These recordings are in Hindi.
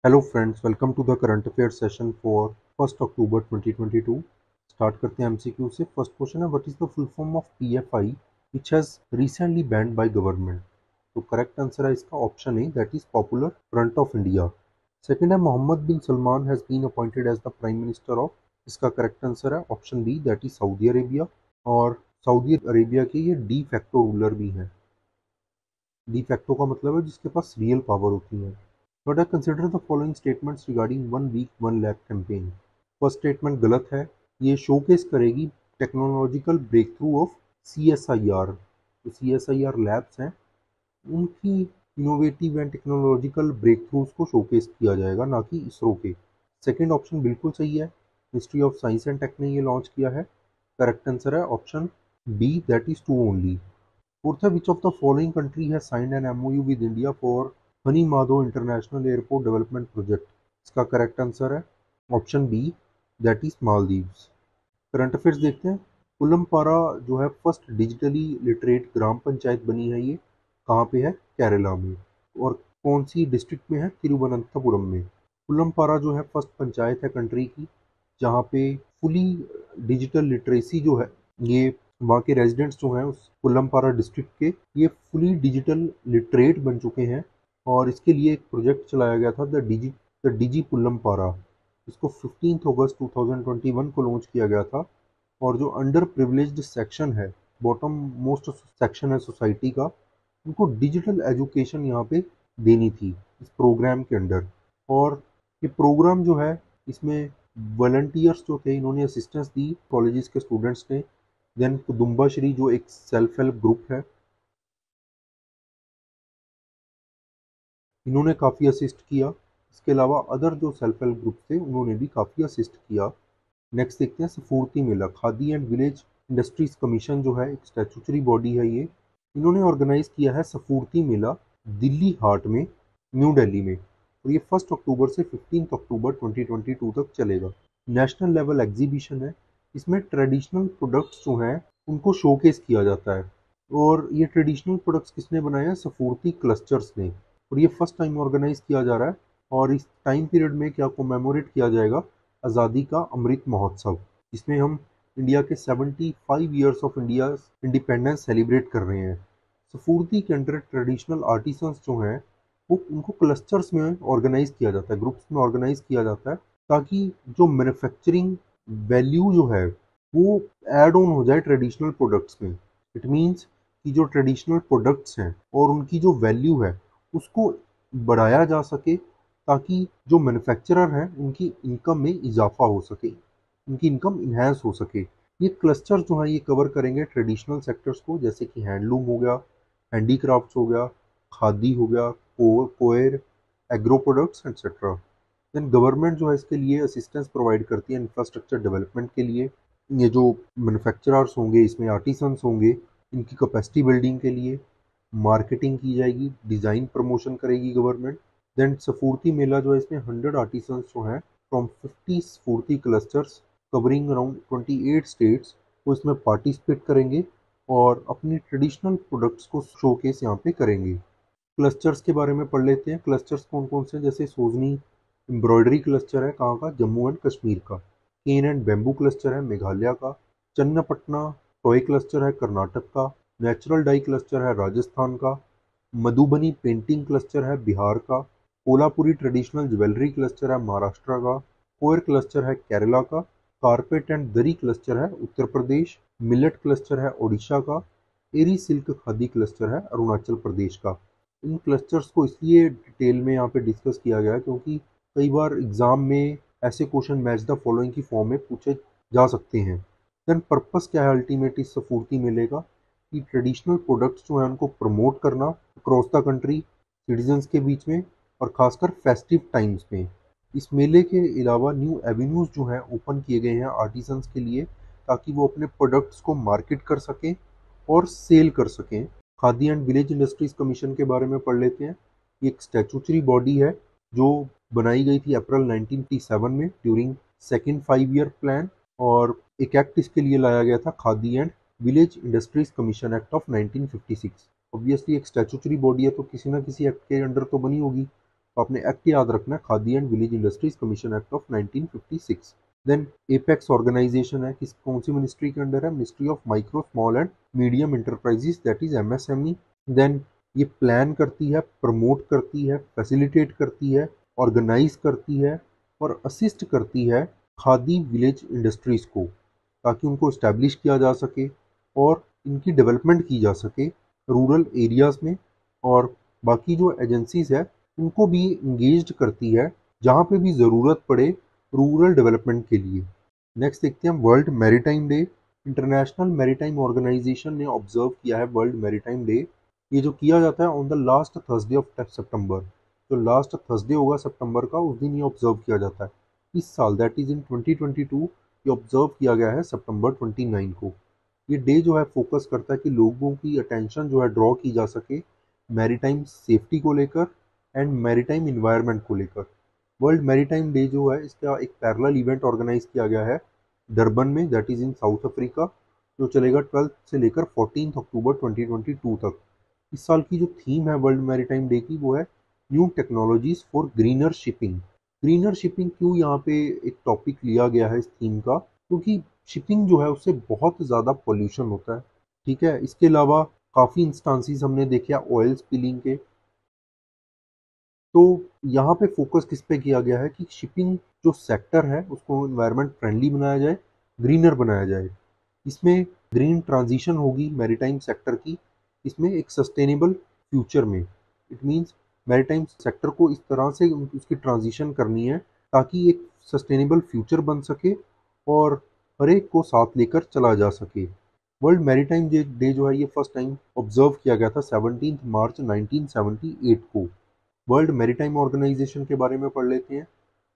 Hello friends, welcome to the current affair session for 1 October 2022। Start करते हैं एमसीक्यू से। फर्स्ट क्वेश्चन है, what is the full form of PFI which has recently banned by government. तो करेक्ट आंसर है इसका option A, that is Popular Front of India. Second है, Mohammed bin Salman has been appointed as the prime minister of. इसका करेक्ट आंसर है option B, that is Saudi Arabia. और सऊदी अरेबिया के ये डी फैक्टो रूलर भी हैं। डी फैक्टो का मतलब है जिसके पास रियल पावर होती है। But I consider the following statements regarding 1 week 1 lakh campaign। First statement गलत है। ये शोकेस करेगी technological breakthrough of CSIR। जो CSIR लैब्स हैं उनकी innovative and technological breakthroughs को शोकेस किया जाएगा, ना कि इसरो के। सेकेंड ऑप्शन बिल्कुल सही है, ministry of science and tech ने ये लॉन्च किया है। करेक्ट आंसर है option B, that is 2 only. Fourth है, which of the following country has signed an MOU with India for Hanimaadhoo international airport development project. इसका करेक्ट आंसर है option B, that is Maldives. Current affairs देखते हैं। पुलमपारा जो है फर्स्ट डिजिटली लिटरेट ग्राम पंचायत बनी है, ये कहाँ पे है? केरला में। और कौन सी डिस्ट्रिक्ट में है? तिरुवनंतपुरम में। पुलमपारा जो है फर्स्ट पंचायत है कंट्री की जहाँ पे फुली डिजिटल लिटरेसी जो है, ये वहाँ के रेजिडेंट्स जो हैं उस पुलमपारा डिस्ट्रिक्ट के, ये फुली डिजिटल लिटरेट बन चुके हैं। और इसके लिए एक प्रोजेक्ट चलाया गया था, द डिजी पुलमपारा। इसको 15 अगस्त 2021 को लॉन्च किया गया था। और जो अंडर प्रिविलेज्ड सेक्शन है, बॉटम मोस्ट सेक्शन है सोसाइटी का, उनको डिजिटल एजुकेशन यहाँ पे देनी थी इस प्रोग्राम के अंडर। और ये प्रोग्राम जो है, इसमें वॉलंटियर्स जो थे इन्होंने असिस्टेंस दी कॉलेजेस के स्टूडेंट्स ने। देन कुदुम्बाश्री जो एक सेल्फ हेल्प ग्रुप है, इन्होंने काफ़ी असिस्ट किया। इसके अलावा अदर जो सेल्फ हेल्प ग्रुप थे उन्होंने भी काफ़ी असिस्ट किया। नेक्स्ट देखते हैं Sfurti Mela. Khadi and village industries commission जो है एक स्टैचूटरी बॉडी है, ये इन्होंने ऑर्गेनाइज किया है स्फूर्ति मेला दिल्ली हाट में, न्यू दिल्ली में। और ये 1 अक्टूबर से 15 अक्टूबर 2022 तक चलेगा। नेशनल लेवल एग्जीबिशन है। इसमें ट्रेडिशनल प्रोडक्ट्स जो हैं उनको शोकेस किया जाता है। और ये ट्रेडिशनल प्रोडक्ट्स किसने बनाए हैं? स्फूर्ति क्लस्टर्स ने। और ये फर्स्ट टाइम ऑर्गेनाइज किया जा रहा है। और इस टाइम पीरियड में क्या कोमेमोरेट किया जाएगा? आज़ादी का अमृत महोत्सव, जिसमें हम इंडिया के 75 years of India independence celebrate कर रहे हैं। स्फूर्ति के अंडर ट्रेडिशनल आर्टिसंस जो हैं वो उनको क्लस्टर्स में ऑर्गेनाइज किया जाता है, ग्रुप्स में ऑर्गेनाइज किया जाता है, ताकि जो मैन्युफैक्चरिंग वैल्यू जो है वो ऐड ऑन हो जाए ट्रेडिशनल प्रोडक्ट्स में। इट मीन्स कि जो ट्रेडिशनल प्रोडक्ट्स हैं और उनकी जो वैल्यू है उसको बढ़ाया जा सके, ताकि जो मैन्युफैक्चरर हैं उनकी इनकम में इजाफा हो सके, उनकी इनकम इन्हेंस हो सके। ये क्लस्टर जो है ये कवर करेंगे ट्रेडिशनल सेक्टर्स को, जैसे कि हैंडलूम हो गया, हैंडीक्राफ्ट्स हो गया, खादी हो गया, coir, agro products etcetera. Then government जो है इसके लिए असिस्टेंस प्रोवाइड करती है इंफ्रास्ट्रक्चर डेवलपमेंट के लिए। ये जो मैन्युफैक्चरर्स होंगे, इसमें आर्टिसंस होंगे, इनकी कैपेसिटी बिल्डिंग के लिए मार्केटिंग की जाएगी, डिज़ाइन प्रमोशन करेगी गवर्नमेंट। देन स्फूर्ति मेला जो है, इसमें 100 आर्टिसंस जो हैं फ्रॉम 50 स्फूर्ति क्लस्टर्स कवरिंग अराउंड 28 स्टेट्स वो इसमें पार्टिसिपेट करेंगे और अपनी ट्रेडिशनल प्रोडक्ट्स को शोकेस यहाँ पे करेंगे। क्लस्टर्स के बारे में पढ़ लेते हैं। क्लस्टर्स कौन कौन से हैं? जैसे सोजनी एम्ब्रॉयडरी क्लस्टर है, कहाँ का? जम्मू एंड कश्मीर का। केन एंड बेम्बू क्लस्टर है, मेघालय का। चन्नपटना टॉय क्लस्टर है, कर्नाटक का। नेचुरल डाई क्लस्टर है, राजस्थान का। मधुबनी पेंटिंग क्लस्टर है, बिहार का। कोलापुरी ट्रेडिशनल ज्वेलरी क्लस्टर है, महाराष्ट्र का। कोयर क्लस्टर है, केरला का। कारपेट एंड दरी क्लस्टर है, उत्तर प्रदेश। मिलेट क्लस्टर है, ओडिशा का। एरी सिल्क खादी क्लस्टर है, अरुणाचल प्रदेश का। इन क्लस्टर्स को इसलिए डिटेल में यहाँ पे डिस्कस किया गया है क्योंकि कई बार एग्जाम में ऐसे क्वेश्चन मैच द फॉलोइंग की फॉर्म में पूछे जा सकते हैं। देन पर्पस क्या है अल्टीमेटली इस स्फूर्ति मेले का? कि ट्रेडिशनल प्रोडक्ट्स जो हैं उनको प्रमोट करना अक्रॉस द कंट्री सिटीजन्स के बीच में, और खासकर फेस्टिव टाइम्स में। इस मेले के अलावा न्यू एवेन्यूज़ जो हैं ओपन किए गए हैं आर्टिसंस के लिए, ताकि वो अपने प्रोडक्ट्स को मार्केट कर सकें और सेल कर सकें। Khadi and village industries commission के बारे में पढ़ लेते हैं। ये एक स्टैचूटरी बॉडी है जो बनाई गई थी अप्रैल 1957 में ड्यूरिंग सेकेंड 5 ईयर प्लान। और एक एक्ट इसके लिए लाया गया था, khadi and village industries commission act of 1956। Obviously एक स्टैचूटरी बॉडी है तो किसी ना किसी एक्ट के अंडर तो बनी होगी, तो आपने एक्ट याद रखना है, Khadi and village industries commission act of 1956। Then apex organisation है, किस कौन सी मिनिस्ट्री के अंडर है? Ministry of micro small and medium enterprises, that is MSME. Then ये प्लान करती है, प्रमोट करती है, फैसिलिटेट करती है, ऑर्गेनाइज करती है और असिस्ट करती है खादी विलेज इंडस्ट्रीज को, ताकि उनको इस्टेब्लिश किया जा सके और इनकी डेवलपमेंट की जा सके रूरल एरियाज़ में। और बाकी जो एजेंसीज है उनको भी इंगेज्ड करती है जहाँ पे भी ज़रूरत पड़े रूरल डेवलपमेंट के लिए। नेक्स्ट देखते हैं world maritime day. International maritime organisation ने ऑब्जर्व किया है वर्ल्ड मैरीटाइम डे। ये जो किया जाता है on the last Thursday of सितंबर, जो लास्ट थर्सडे होगा सितंबर का, उस दिन ये ऑब्जर्व किया जाता है। इस साल दैट इज़ इन 2022 ये ऑब्जर्व किया गया है सितंबर 29 को। ये डे जो है फोकस करता है कि लोगों की अटेंशन जो है ड्रॉ की जा सके मैरीटाइम सेफ्टी को लेकर एंड मैरीटाइम इन्वायरमेंट को लेकर। वर्ल्ड मैरीटाइम डे जो है इसका एक पैरेलल इवेंट ऑर्गेनाइज किया गया है डरबन में, that is in south Africa, जो चलेगा 12 से लेकर 14 अक्टूबर 2022 तक। इस साल की जो थीम है वर्ल्ड मैरीटाइम डे की वो है new technologies for greener shipping. Greener shipping क्यों यहाँ पे एक टॉपिक लिया गया है इस थीम का? क्योंकि शिपिंग जो है उससे बहुत ज़्यादा पोल्यूशन होता है, ठीक है। इसके अलावा काफ़ी इंस्टांसिस हमने देखे ऑयल स्पिलिंग के। तो यहाँ पे फोकस किस पे किया गया है कि शिपिंग जो सेक्टर है उसको इन्वायरमेंट फ्रेंडली बनाया जाए, ग्रीनर बनाया जाए। इसमें ग्रीन ट्रांजिशन होगी मैरीटाइम सेक्टर की, इसमें एक सस्टेनेबल फ्यूचर में। इट मीन्स मैरीटाइम सेक्टर को इस तरह से उसकी ट्रांजिशन करनी है ताकि एक सस्टेनेबल फ्यूचर बन सके और हर एक को साथ लेकर चला जा सके। वर्ल्ड मैरीटाइम डे जो है ये फर्स्ट टाइम ऑब्जर्व किया गया था 17 मार्च 1978 को। वर्ल्ड मैरीटाइम ऑर्गेनाइजेशन के बारे में पढ़ लेते हैं।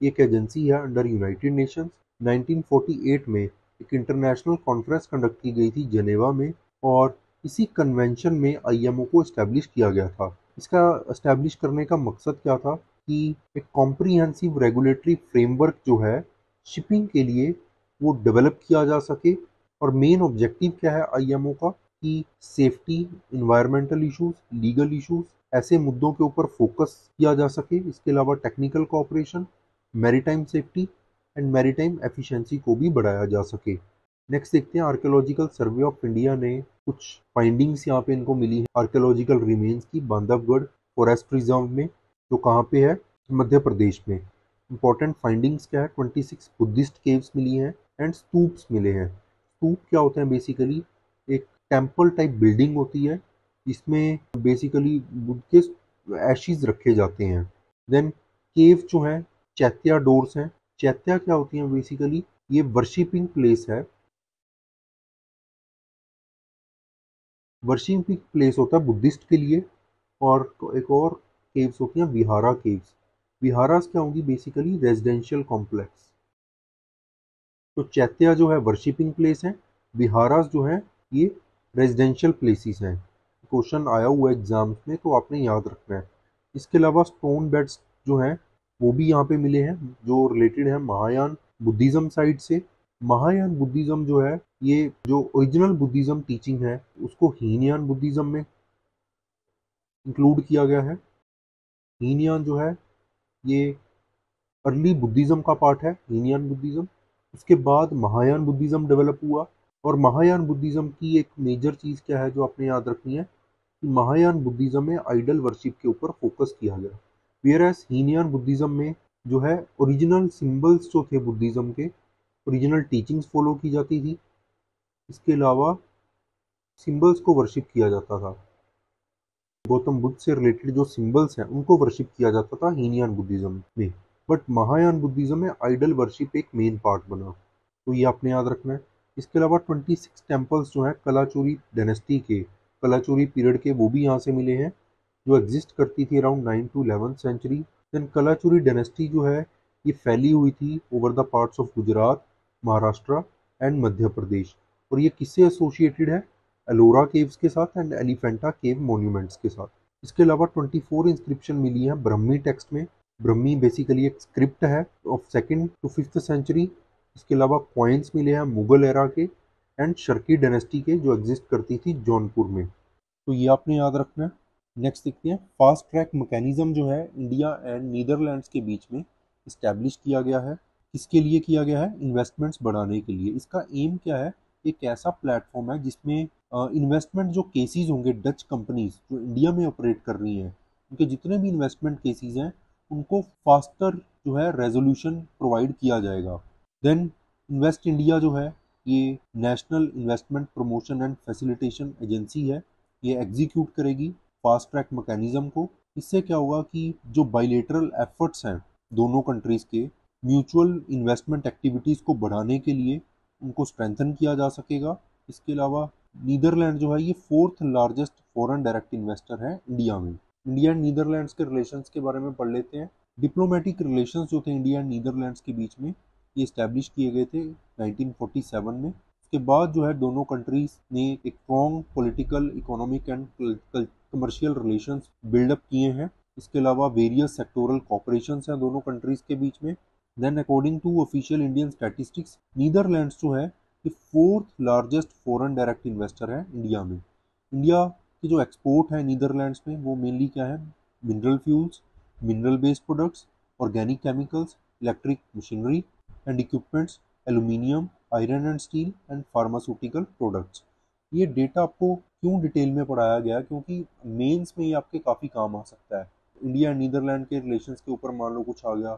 एक एजेंसी है अंडर यूनाइटेड नेशंस। 1948 में एक इंटरनेशनल कॉन्फ्रेंस कंडक्ट की गई थी जेनेवा में और इसी कन्वेंशन में आईएमओ को इस्टेब्लिश किया गया था। इसका इस्टेब्लिश करने का मकसद क्या था कि एक कॉम्प्रिहेंसिव रेगुलेटरी फ्रेमवर्क जो है शिपिंग के लिए वो डेवलप किया जा सके। और मेन ऑब्जेक्टिव क्या है आईएमओ का कि safety, environmental issues, legal issues, ऐसे मुद्दों के ऊपर फोकस किया जा सके। इसके अलावा technical cooperation, maritime safety and maritime efficiency को भी बढ़ाया जा सके। नेक्स्ट देखते हैं आर्कियोलॉजिकल सर्वे ऑफ इंडिया ने कुछ फाइंडिंग्स यहाँ पे इनको मिली है आर्कियोलॉजिकल रिमेन्स की बांधवगढ़ फॉरेस्ट रिजर्व में, जो कहाँ पे है? मध्य प्रदेश में। इंपॉर्टेंट फाइंडिंग्स क्या है? 26 बुद्धिस्ट केव्स मिली हैं एंड स्तूप्स मिले हैं। स्तूप क्या होते हैं? बेसिकली एक टेम्पल टाइप बिल्डिंग होती है, इसमें बेसिकली बुद्ध के एशिज रखे जाते हैं। देन केव जो है चैत्या डोर्स हैं। चैत्या क्या होती हैं? बेसिकली ये वर्शिपिंग प्लेस है, वर्शिपिंग प्लेस होता है बुद्धिस्ट के लिए। और एक और केव्स होती हैं विहारा केव्स। विहारास क्या होंगी? Basically residential complex. तो चैत्या जो है वर्शिपिंग प्लेस है, विहारास जो है ये रेजिडेंशियल प्लेसेस हैं। क्वेश्चन आया हुआ है एग्जाम्स में तो आपने याद रखना है। इसके अलावा स्टोन बेड्स जो हैं वो भी यहाँ पे मिले हैं जो रिलेटेड है महायान बुद्धिज़्म साइड से। महायान बुद्धिज़्म जो है ये जो ओरिजिनल बुद्धिज़्म टीचिंग है उसको हीनयान बुद्धिज़्म में इंक्लूड किया गया है। हीनयान जो है ये अर्ली बुद्धिज़्म का पार्ट है, हीनयान बुद्धिज़्म। उसके बाद महायान बुद्धिज़्म डेवलप हुआ और महायान बुद्धिज़्म की एक मेजर चीज़ क्या है जो आपने याद रखनी है कि महायान बुद्धिज़्म में आइडल वर्शिप के ऊपर फोकस किया गया। वेयर एज हीनयान बुद्धिज़्म में जो है ओरिजिनल सिंबल्स जो थे बुद्धिज़्म के, ओरिजिनल टीचिंग्स फॉलो की जाती थी। इसके अलावा सिंबल्स को वर्शिप किया जाता था। गौतम बुद्ध से रिलेटेड जो सिंबल्स हैं उनको वर्शिप किया जाता था हीनयान बुद्धिज़्म में। बट महायान बुद्धिज़्म में आइडल वर्शिप एक मेन पार्ट बना, तो ये आपने याद रखना है। इसके अलावा 26 टेम्पल्स जो हैं कलाचुरी डायनेस्टी के, कलाचुरी पीरियड के, वो भी यहाँ से मिले हैं जो एग्जिस्ट करती थी around 9 to 11th century. Then Kalachuri dynasty जो है ये फैली हुई थी over the parts of Gujarat, Maharashtra and Madhya Pradesh. और ये किससे एसोसिएटेड है? एलोरा केव्स के साथ एंड एलिफेंटा केव मॉन्यूमेंट्स के साथ। इसके अलावा 24 इंस्क्रिप्शन मिली है ब्रह्मी टेक्स्ट में। ब्रह्मी बेसिकली एक स्क्रिप्ट है of 2nd to 5th century. इसके अलावा कॉइन्स मिले हैं मुगल एरा के एंड शर्की डायनेस्टी के जो एग्जिस्ट करती थी जौनपुर में। तो ये आपने याद रखना है। नेक्स्ट देखते हैं फास्ट ट्रैक मैकेनिज्म जो है इंडिया एंड नीदरलैंड्स के बीच में इस्टेब्लिश किया गया है। किसके लिए किया गया है? इन्वेस्टमेंट्स बढ़ाने के लिए। इसका एम क्या है? एक ऐसा प्लेटफॉर्म है जिसमें इन्वेस्टमेंट जो केसेस होंगे, डच कंपनीज जो इंडिया में ऑपरेट कर रही हैं, उनके जितने भी इन्वेस्टमेंट केसेस हैं उनको फास्टर जो है रेजोल्यूशन प्रोवाइड किया जाएगा। देन इन्वेस्ट इंडिया जो है ये national investment promotion and facilitation agency है। ये एग्जीक्यूट करेगी फास्ट ट्रैक मैकेनिज्म को। इससे क्या होगा कि जो बाइलेटरल एफर्ट्स हैं दोनों कंट्रीज के म्यूचुअल इन्वेस्टमेंट एक्टिविटीज़ को बढ़ाने के लिए उनको स्ट्रेंथन किया जा सकेगा। इसके अलावा नीदरलैंड जो है ये fourth largest foreign direct investor है इंडिया में। इंडिया एंड नीदरलैंड्स के रिलेशंस के बारे में पढ़ लेते हैं। डिप्लोमेटिक रिलेशंस जो थे इंडिया एंड नीदरलैंड्स के बीच में, ये इस्टेब्लिश किए गए थे 1947 में। उसके बाद जो है दोनों कंट्रीज ने एक strong political, economic and commercial relations build up किए हैं। इसके अलावा वेरियस सेक्टोरल कॉपरेशंस हैं दोनों कंट्रीज के बीच में। Then according to official Indian statistics, Netherlands जो है ये fourth largest foreign direct investor है इंडिया में। इंडिया की जो एक्सपोर्ट है नीदरलैंड्स में वो मेनली क्या है? Mineral fuels, mineral based products, organic chemicals, electric machinery and equipments, aluminium, iron and steel and pharmaceutical products. ये डेटा आपको क्यों डिटेल में पढ़ाया गया? क्योंकि मेंस में ये आपके काफ़ी काम आ सकता है। इंडिया एंड नीदरलैंड के रिलेशंस के ऊपर मान लो कुछ आ गया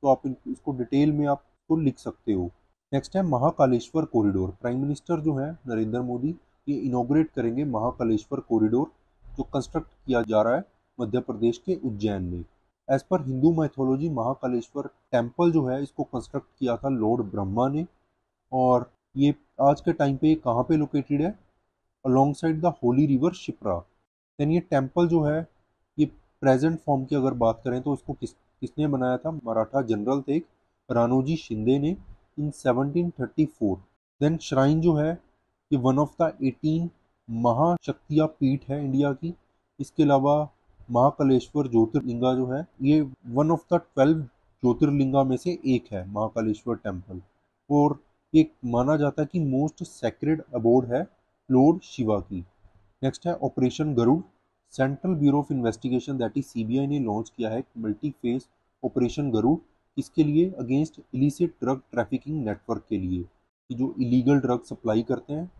तो आप इसको डिटेल में आप इसको लिख सकते हो। नेक्स्ट है महाकालेश्वर कॉरिडोर। प्राइम मिनिस्टर जो है नरेंद्र मोदी ये इनॉग्रेट करेंगे महाकालेश्वर कॉरिडोर, जो कंस्ट्रक्ट किया जा रहा है मध्य प्रदेश के उज्जैन में। As per Hindu mythology Mahakaleshwar temple जो है इसको कंस्ट्रक्ट किया था लॉर्ड ब्रह्मा ने। और ये आज के टाइम पे कहाँ पे लोकेटेड है? Alongside the holy river Shipra. Then ये टेम्पल जो है ये प्रेजेंट फॉर्म की अगर बात करें तो इसको किसने बनाया था? मराठा जनरल थे एक, रानोजी शिंदे ने, इन 1734। देन श्राइन जो है ये वन ऑफ द 18 महाशक्तिया पीठ है इंडिया की। इसके अलावा महाकालेश्वर ज्योतिर्लिंगा जो है ये वन ऑफ द 12 ज्योतिर्लिंगा में से एक है महाकालेश्वर टेम्पल। और ये माना जाता है कि मोस्ट सेक्रेड अबोर्ड है लॉर्ड शिवा की। नेक्स्ट है operation Garud. Central bureau of investigation that is CBI ने लॉन्च किया है मल्टी फेस ऑपरेशन गरुड़। इसके लिए against illicit drug trafficking network के लिए, कि जो इलीगल ड्रग सप्लाई करते हैं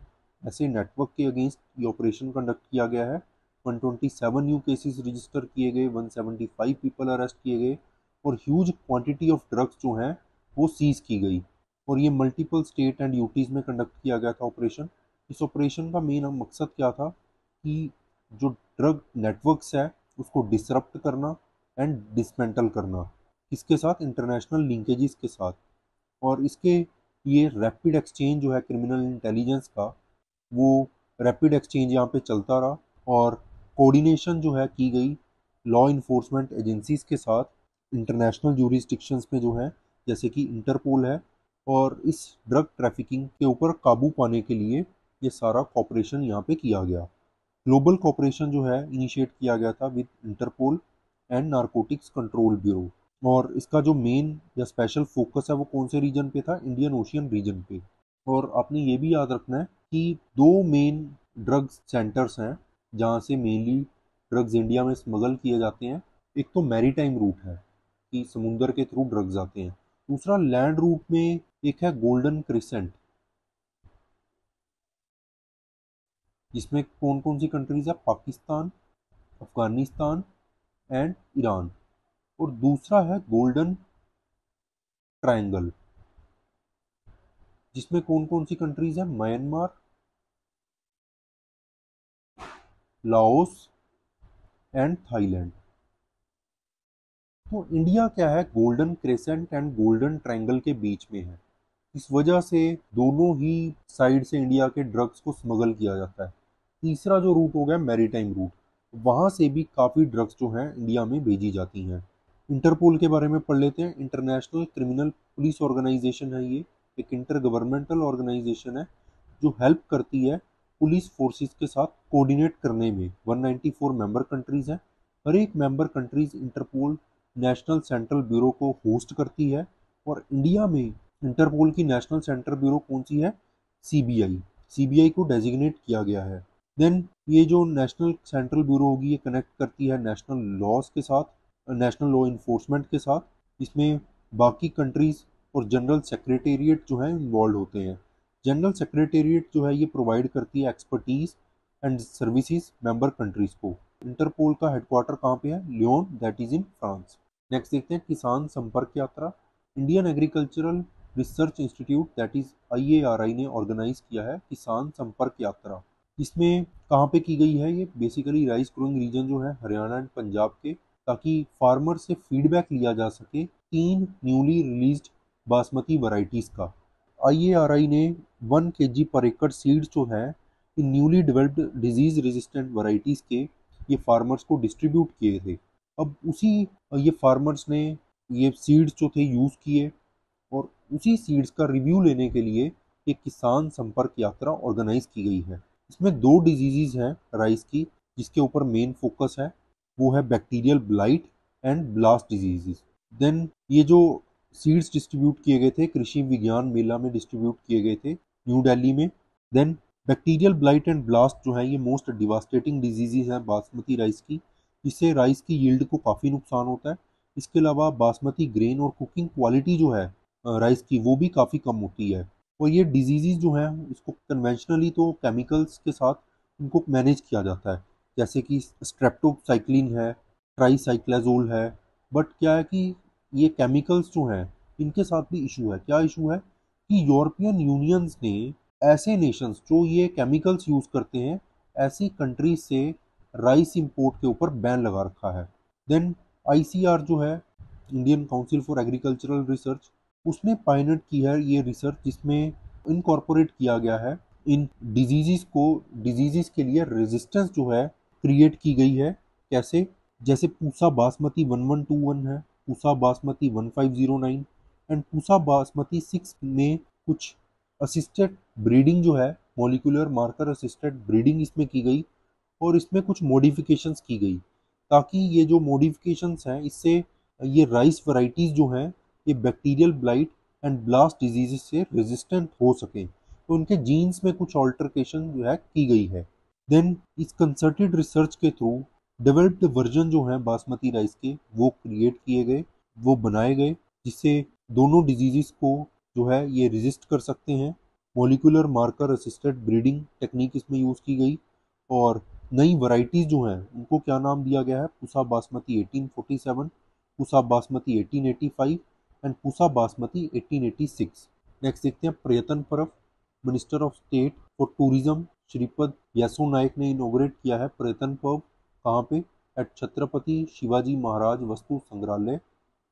ऐसे नेटवर्क के अगेंस्ट ये ऑपरेशन कंडक्ट किया गया है। 127 न्यू केसेस रजिस्टर किए गए, 175 पीपल अरेस्ट किए गए और ह्यूज क्वांटिटी ऑफ ड्रग्स जो हैं वो सीज की गई। और ये मल्टीपल स्टेट एंड यूटीज़ में कंडक्ट किया गया था ऑपरेशन। इस ऑपरेशन का मेन मकसद क्या था कि जो ड्रग नेटवर्क्स है उसको डिसरप्ट करना एंड डिसमेंटल करना। किसके साथ? इंटरनेशनल लिंकेजेस के साथ। और इसके ये रैपिड एक्सचेंज जो है क्रिमिनल इंटेलिजेंस का, वो रैपिड एक्सचेंज यहाँ पे चलता रहा। और कोऑर्डिनेशन जो है की गई लॉ इन्फोर्समेंट एजेंसीज के साथ इंटरनेशनल जूरिस्डिक्शंस में जो है, जैसे कि इंटरपोल है। और इस ड्रग ट्रैफिकिंग के ऊपर काबू पाने के लिए ये सारा कॉपरेशन यहाँ पे किया गया। ग्लोबल कॉपरेशन जो है इनिशिएट किया गया था with Interpol and narcotics control bureau. और इसका जो मेन या स्पेशल फोकस है वो कौन से रीजन पे था? इंडियन ओशियन रीजन पे। और आपने ये भी याद रखना है कि दो मेन ड्रग्स सेंटर्स हैं जहाँ से मेनली ड्रग्स इंडिया में स्मगल किए जाते हैं। एक तो मैरीटाइम रूट है कि समुंदर के थ्रू ड्रग्स आते हैं। दूसरा लैंड रूट में एक है गोल्डन क्रिसेंट, जिसमें कौन कौन सी कंट्रीज है? Pakistan, Afghanistan and Iran. और दूसरा है गोल्डन ट्रायंगल, जिसमें कौन कौन सी कंट्रीज है? Myanmar, Laos and Thailand. तो इंडिया क्या है? Golden crescent and golden triangle के बीच में है। इस वजह से दोनों ही साइड से इंडिया के ड्रग्स को स्मगल किया जाता है। तीसरा जो रूट हो गया मैरीटाइम रूट, वहाँ से भी काफ़ी ड्रग्स जो हैं इंडिया में भेजी जाती हैं। इंटरपोल के बारे में पढ़ लेते हैं। इंटरनेशनल क्रिमिनल पुलिस ऑर्गेनाइजेशन है ये, एक इंटर गवर्नमेंटल ऑर्गेनाइजेशन है जो हेल्प करती है पुलिस फोर्सेस के साथ कोऑर्डिनेट करने में। 194 मेंबर कंट्रीज हैं। हर एक member countries Interpol national central bureau को होस्ट करती है। और इंडिया में इंटरपोल की नेशनल सेंटर ब्यूरो कौन सी है? सीबीआई। सीबीआई को डेजिग्नेट किया गया है। देन ये जो नेशनल सेंट्रल ब्यूरो होगी ये कनेक्ट करती है नेशनल लॉज के साथ, नेशनल लॉ इन्फोर्समेंट के साथ। इसमें बाकी कंट्रीज़ और जनरल सेक्रेटेरिएट जो है इन्वॉल्व होते हैं। जनरल सेक्रेटेरिएट जो है ये प्रोवाइड करती है expertise and services member countries को। इंटरपोल का हेडक्वार्टर कहाँ पे है? Lyon, that is in France. Next देखते हैं Kisan Sampark Yatra. Indian agricultural research institute that is IARI ने ऑर्गेनाइज किया है किसान संपर्क यात्रा। इसमें कहाँ पे की गई है? ये बेसिकली राइस ग्रोइंग रीजन जो है हरियाणा एंड पंजाब के, ताकि फार्मर से फीडबैक लिया जा सके 3 न्यूली रिलीज्ड बासमती वैरायटीज़ का। IARI ने 1 kg पर एकड़ सीड्स जो है in newly developed disease resistant varieties के ये फार्मर्स को डिस्ट्रीब्यूट किए थे। अब उसी ये फार्मर्स ने ये सीड्स जो थे यूज़ किए और उसी सीड्स का रिव्यू लेने के लिए एक किसान संपर्क यात्रा ऑर्गेनाइज की गई है। इसमें 2 डिजीज़ हैं राइस की जिसके ऊपर मेन फोकस है, वो है bacterial blight and blast disease. Then ये जो सीड्स डिस्ट्रीब्यूट किए गए थे कृषि विज्ञान मेला में डिस्ट्रीब्यूट किए गए थे न्यू दिल्ली में। Then bacterial blight and blast जो है ये मोस्ट डिवास्टेटिंग डिजीज़ हैं बासमती राइस की, इससे राइस की यील्ड को काफ़ी नुकसान होता है। इसके अलावा बासमती ग्रेन और कुकिंग क्वालिटी जो है राइस की वो भी काफ़ी कम होती है। और ये डिजीज़ जो हैं इसको कन्वेंशनली तो केमिकल्स के साथ इनको मैनेज किया जाता है, जैसे कि स्ट्रेप्टोसाइक्लिन है, ट्राईसाइक्लाजोल है। बट क्या है कि ये केमिकल्स जो हैं इनके साथ भी इशू है। क्या इशू है कि यूरोपियन यूनियंस ने ऐसे नेशंस जो ये केमिकल्स यूज़ करते हैं ऐसी कंट्रीज से राइस इंपोर्ट के ऊपर बैन लगा रखा है। देन ICR जो है Indian council for agricultural research, उसने पायनियर की है ये रिसर्च जिसमें इनकॉर्पोरेट किया गया है इन डिजीज़ के लिए रेजिस्टेंस जो है क्रिएट की गई है। कैसे? जैसे पूसा बासमती 1121 है, पूसा बासमती 1509 एंड पूसा बासमती 6 में कुछ असिस्टेड ब्रीडिंग जो है मॉलिक्यूलर मार्कर असिस्टेड ब्रीडिंग इसमें की गई और इसमें कुछ मॉडिफिकेशंस की गई, ताकि ये जो मॉडिफिकेशंस हैं इससे ये राइस वैरायटीज़ जो हैं ये bacterial blight and blast disease से रेजिस्टेंट हो सकें, तो उनके जीन्स में कुछ ऑल्टरकेशन जो है की गई है। देन इस कंसर्टेड रिसर्च के थ्रू डेवलप्ड वर्जन जो हैं बासमती राइस के वो क्रिएट किए गए, वो बनाए गए, जिससे दोनों डिजीज़ को जो है ये रेजिस्ट कर सकते हैं। Molecular marker assisted breeding technique इसमें यूज़ की गई और नई वैरायटीज़ जो हैं उनको क्या नाम दिया गया है? पूसा बासमती 1847, पूसा बासमती 1885 एंड पूसा बासमती 1886। नेक्स्ट देखते हैं Paryatan Parv. Minister of state for tourism Shripad Yesso Naik ने इनॉग्रेट किया है पर्यटन पर्व। कहाँ पे? एट छत्रपति शिवाजी महाराज वस्तु संग्रहालय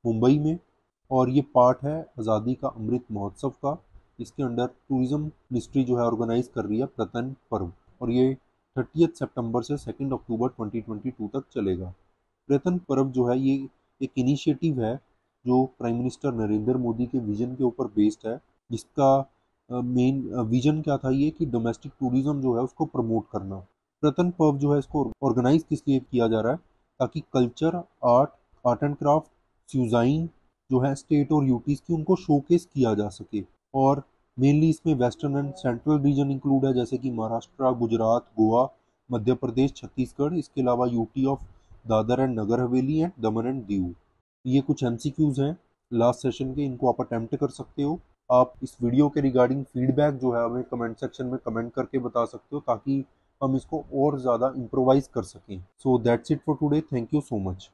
मुंबई में। और ये पार्ट है आज़ादी का अमृत महोत्सव का। इसके अंडर टूरिज्म मिनिस्ट्री जो है ऑर्गेनाइज कर रही है पर्यटन पर्व और ये 30 सितंबर से 2 अक्टूबर 2022 तक चलेगा। पर्यटन पर्व जो है ये एक इनिशिएटिव है जो प्राइम मिनिस्टर नरेंद्र मोदी के विजन के ऊपर बेस्ड है, जिसका मेन विजन क्या था ये कि डोमेस्टिक टूरिज्म जो है उसको प्रमोट करना। पर्यटन पर्व जो है इसको ऑर्गेनाइज किस लिए किया जा रहा है? ताकि कल्चर, आर्ट एंड क्राफ्ट, क्यूजाइन जो है स्टेट और यूटीज़ की उनको शोकेस किया जा सके। और मेनली इसमें western and central region include है, जैसे कि महाराष्ट्र, गुजरात, गोवा, मध्य प्रदेश, छत्तीसगढ़, इसके अलावा UT of Dadar and Nagar Haveli and Daman and Diu. ये कुछ MCQs हैं लास्ट सेशन के, इनको आप अटेम्प्ट कर सकते हो। आप इस वीडियो के रिगार्डिंग फीडबैक जो है हमें कमेंट सेक्शन में कमेंट करके बता सकते हो, ताकि हम इसको और ज़्यादा इम्प्रोवाइज कर सकें। So that's it for today, thank you so much.